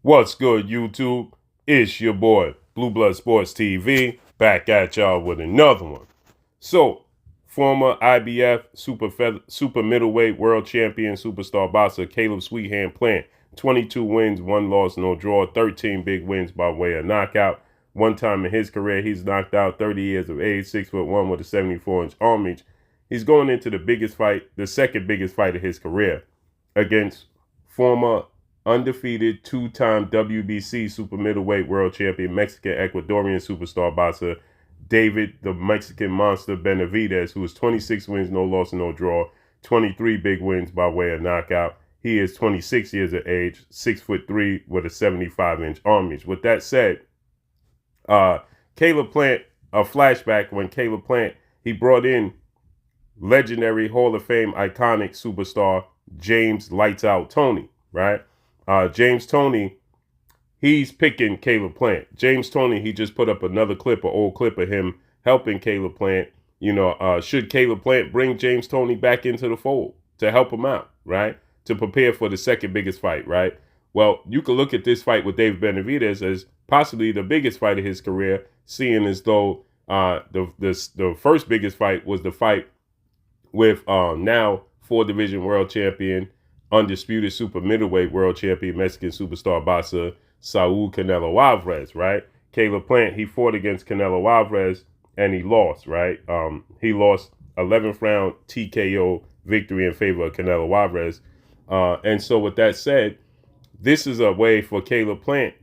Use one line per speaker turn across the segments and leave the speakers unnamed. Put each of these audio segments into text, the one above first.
What's good, YouTube? It's your boy, Blue Blood Sports TV, back at y'all with another one. So, former IBF super middleweight world champion superstar boxer Caleb Sweethand Plant, 22 wins, 1 loss, no draw, 13 big wins by way of knockout. One time in his career, he's knocked out 30 years of age, 6'1" with a 74-inch arm reach. He's going into the biggest fight, the second biggest fight of his career, against former undefeated two-time WBC super middleweight world champion, Mexican Ecuadorian superstar boxer David the Mexican Monster Benavidez, who is 26 wins, no loss, no draw, 23 big wins by way of knockout. He is 26 years of age, 6'3" with a 75-inch arm reach. With that said, Caleb Plant, a flashback when Caleb Plant, he brought in legendary Hall of Fame iconic superstar James Lights Out Toney, right? James Toney, he's picking Caleb Plant. James Toney, he just put up another clip, an old clip of him helping Caleb Plant. Should Caleb Plant bring James Toney back into the fold to help him out, right? To prepare for the second biggest fight, right? Well, you could look at this fight with David Benavidez as possibly the biggest fight of his career, seeing as though the first biggest fight was the fight with now 4-division world champion, undisputed super middleweight world champion, Mexican superstar boxer Saul Canelo Alvarez, right? Caleb Plant, he fought against Canelo Alvarez and he lost, right? He lost 11th round TKO victory in favor of Canelo Alvarez. And so with that said, this is a way for Caleb Plant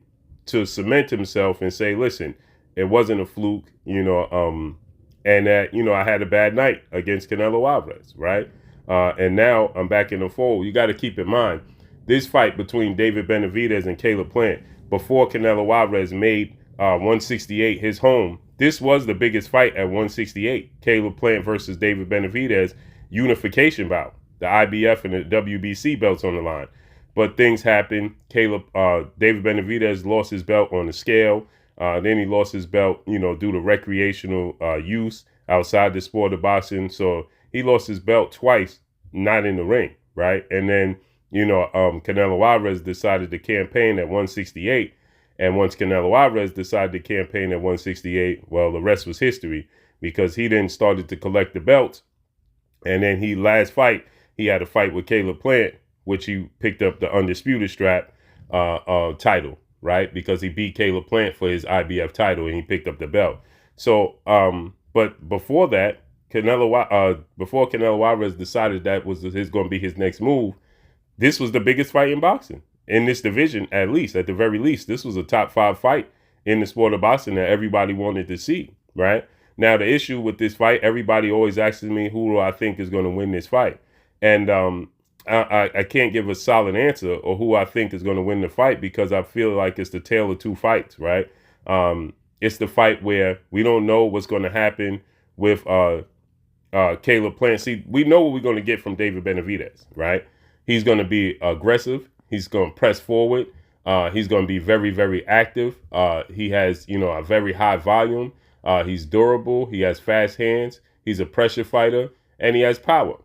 to cement himself and say, listen, it wasn't a fluke, and that, I had a bad night against Canelo Alvarez, right? And now I'm back in the fold. You got to keep in mind, this fight between David Benavidez and Caleb Plant, before Canelo Alvarez made 168 his home, this was the biggest fight at 168. Caleb Plant versus David Benavidez, unification bout. The IBF and the WBC belts on the line. But things happen. David Benavidez lost his belt on the scale. Then he lost his belt, due to recreational use outside the sport of boxing. So he lost his belt twice, not in the ring, right? And then, Canelo Alvarez decided to campaign at 168. And once Canelo Alvarez decided to campaign at 168, well, the rest was history, because he then started to collect the belts. And then last fight, he had a fight with Caleb Plant, which he picked up the undisputed strap title, right? Because he beat Caleb Plant for his IBF title and he picked up the belt. So, but before that, before Canelo Alvarez decided that was going to be his next move, this was the biggest fight in boxing in this division, at the very least. This was a top 5 fight in the sport of boxing that everybody wanted to see, right? Now, the issue with this fight, everybody always asks me, who do I think is going to win this fight? And I can't give a solid answer or who I think is going to win the fight, because I feel like it's the tale of two fights, right? It's the fight where we don't know what's going to happen with Caleb Plant. See, we know what we're going to get from David Benavidez, right? He's going to be aggressive. He's going to press forward. He's going to be very, very active. He has, a very high volume. He's durable. He has fast hands. He's a pressure fighter, and he has power.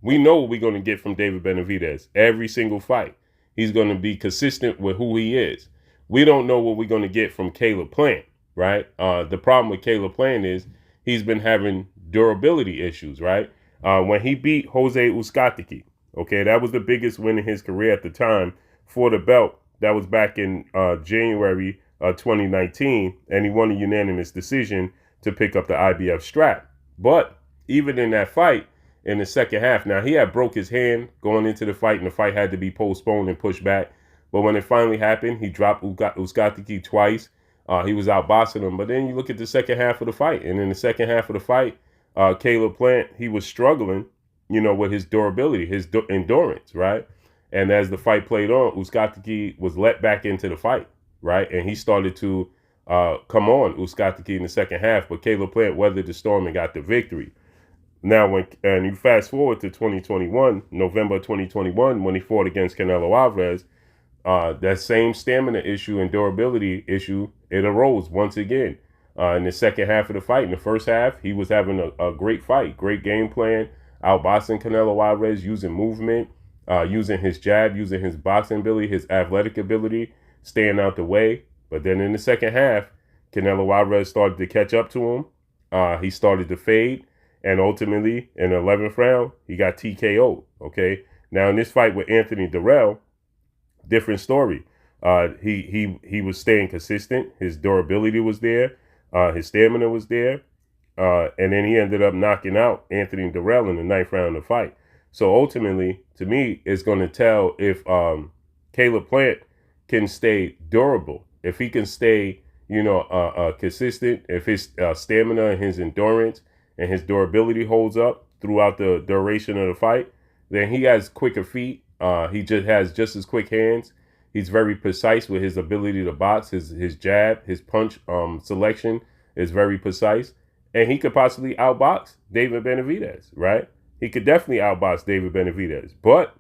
We know what we're going to get from David Benavidez every single fight. He's going to be consistent with who he is. We don't know what we're going to get from Caleb Plant, right? The problem with Caleb Plant is he's been having durability issues, right? When he beat Jose Uzcategui, okay, that was the biggest win in his career at the time for the belt. That was back in January 2019, and he won a unanimous decision to pick up the IBF strap. But even in that fight, in the second half, now he had broke his hand going into the fight, and the fight had to be postponed and pushed back. But when it finally happened, he dropped Uzcategui twice. He was outboxing him. But then you look at the second half of the fight, and in the second half of the fight, Caleb Plant, he was struggling, with his durability, his endurance, right? And as the fight played on, Uzcategui was let back into the fight, right? And he started to come on Uzcategui in the second half, but Caleb Plant weathered the storm and got the victory. Now, and you fast forward to 2021, November 2021, when he fought against Canelo Alvarez, that same stamina issue and durability issue, it arose once again in the second half of the fight. In the first half, he was having a great fight, great game plan, outboxing Canelo Alvarez, using movement, using his jab, using his boxing ability, his athletic ability staying out the way. But then in the second half, Canelo Alvarez started to catch up to him. He started to fade. And ultimately, in the 11th round, he got TKO'd. Okay. Now, in this fight with Anthony Durrell, different story. He was staying consistent. His durability was there. His stamina was there. And then he ended up knocking out Anthony Durrell in the 9th round of the fight. So ultimately, to me, it's going to tell if Caleb Plant can stay durable, if he can stay, consistent, if his stamina and his endurance and his durability holds up throughout the duration of the fight, then he has quicker feet. He just has just as quick hands. He's very precise with his ability to box. His jab, his punch selection is very precise. And he could possibly outbox David Benavidez, right? He could definitely outbox David Benavidez. But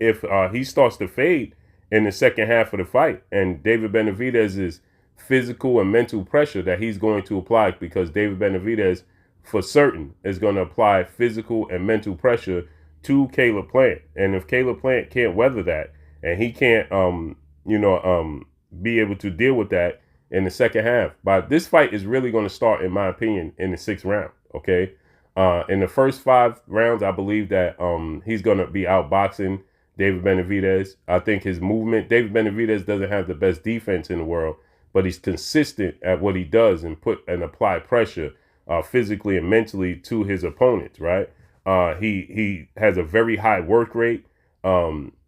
if he starts to fade in the second half of the fight, and David Benavidez's physical and mental pressure that he's going to apply, because David Benavidez for certain is going to apply physical and mental pressure to Caleb Plant. And if Caleb Plant can't weather that, and he can't, be able to deal with that in the second half, but this fight is really going to start, in my opinion, in the 6th round. Okay. In the first 5 rounds, I believe that he's going to be outboxing David Benavidez. I think his movement, David Benavidez doesn't have the best defense in the world, but he's consistent at what he does and apply pressure physically and mentally to his opponents, right? He has a very high work rate.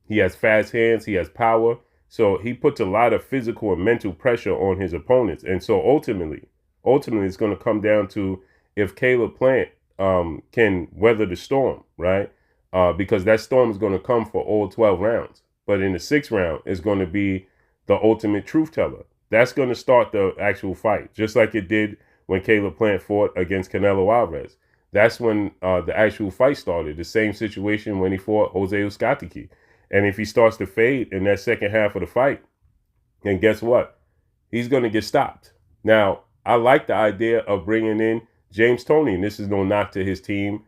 He has fast hands. He has power. So he puts a lot of physical and mental pressure on his opponents. And so ultimately, it's going to come down to if Caleb Plant can weather the storm, right? Because that storm is going to come for all 12 rounds. But in the 6th round, it's going to be the ultimate truth teller. That's going to start the actual fight, just like it did when Caleb Plant fought against Canelo Alvarez. That's when the actual fight started. The same situation when he fought Jose Uzcategui. And if he starts to fade in that second half of the fight, then guess what? He's going to get stopped. Now, I like the idea of bringing in James Toney, and this is no knock to his team.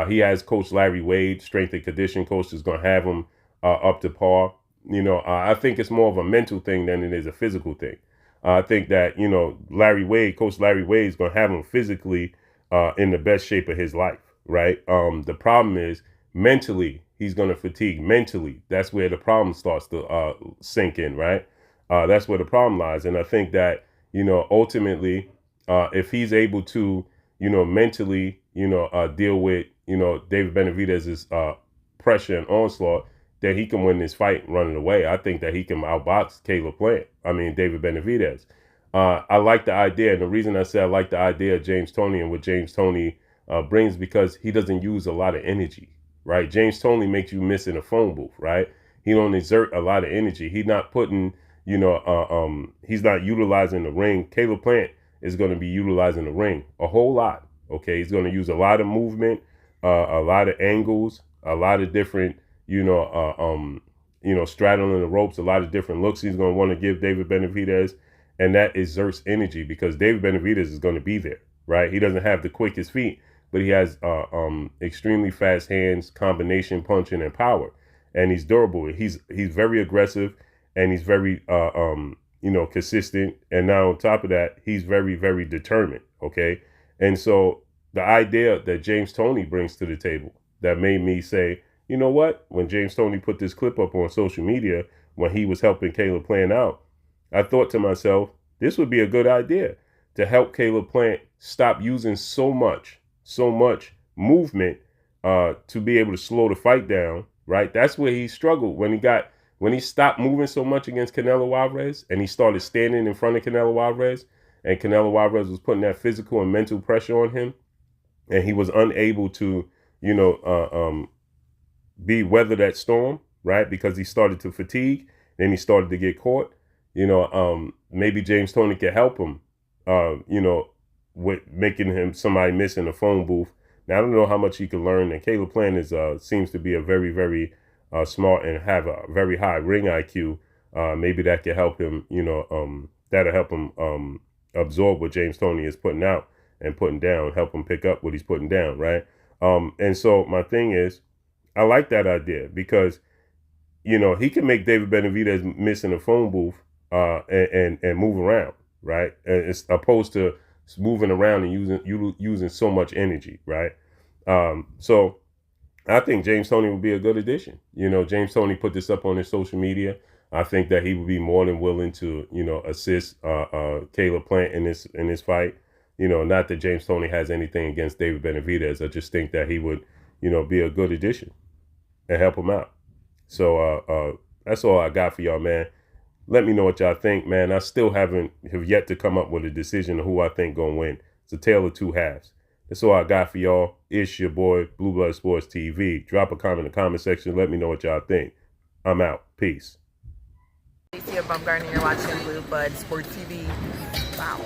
He has Coach Larry Wade, strength and conditioning coach, is going to have him up to par. I think it's more of a mental thing than it is a physical thing. I think that, Coach Larry Wade is going to have him physically in the best shape of his life, right? The problem is mentally, he's going to fatigue mentally. That's where the problem starts to sink in, right? That's where the problem lies. And I think that, ultimately, if he's able to, mentally, deal with, David Benavidez's pressure and onslaught, then he can win this fight running away. I think that he can outbox David Benavidez. I like the idea. And the reason I say I like the idea of James Toney and what James Toney brings, because he doesn't use a lot of energy. Right, James Toney makes you miss in a phone booth. Right, he don't exert a lot of energy. He's not putting, he's not utilizing the ring. Caleb Plant is going to be utilizing the ring a whole lot. Okay, he's going to use a lot of movement, a lot of angles, a lot of different, straddling the ropes, a lot of different looks he's going to want to give David Benavidez, and that exerts energy because David Benavidez is going to be there. Right, he doesn't have the quickest feet, but he has extremely fast hands, combination punching, and power. And he's durable. He's very aggressive, and he's very consistent. And now on top of that, he's very, very determined. Okay, and so the idea that James Toney brings to the table that made me say, you know what? When James Toney put this clip up on social media when he was helping Caleb Plant out, I thought to myself, this would be a good idea to help Caleb Plant stop using so much movement to be able to slow the fight down, right? That's where he struggled when he stopped moving so much against Canelo Alvarez and he started standing in front of Canelo Alvarez, and Canelo Alvarez was putting that physical and mental pressure on him, and he was unable to, weather that storm, right? Because he started to fatigue, then he started to get caught. Maybe James Toney could help him, with making him somebody miss in a phone booth. Now, I don't know how much he can learn. And Caleb Plant seems to be a very, very smart and have a very high ring IQ. Maybe that could help him, that'll help him absorb what James Toney is putting out and putting down, help him pick up what he's putting down, right? And so my thing is, I like that idea because, he can make David Benavidez miss in a phone booth, and move around, right? It's opposed to moving around and using so much energy, right? So I think James Toney would be a good addition. You know, James Toney put this up on his social media. I think that he would be more than willing to, you know, assist Caleb Plant in this fight. You know, not that James Toney has anything against David Benavidez. I just think that he would, you know, be a good addition and help him out. So that's all I got for y'all, man. Let me know what y'all think, man. I still have yet to come up with a decision of who I think gonna win. It's a tale of two halves. That's all I got for y'all. It's your boy, Blue Blood Sports TV. Drop a comment in the comment section. Let me know what y'all think. I'm out. Peace.
Bump Garden, you're watching Blue Blood Sports TV. Wow.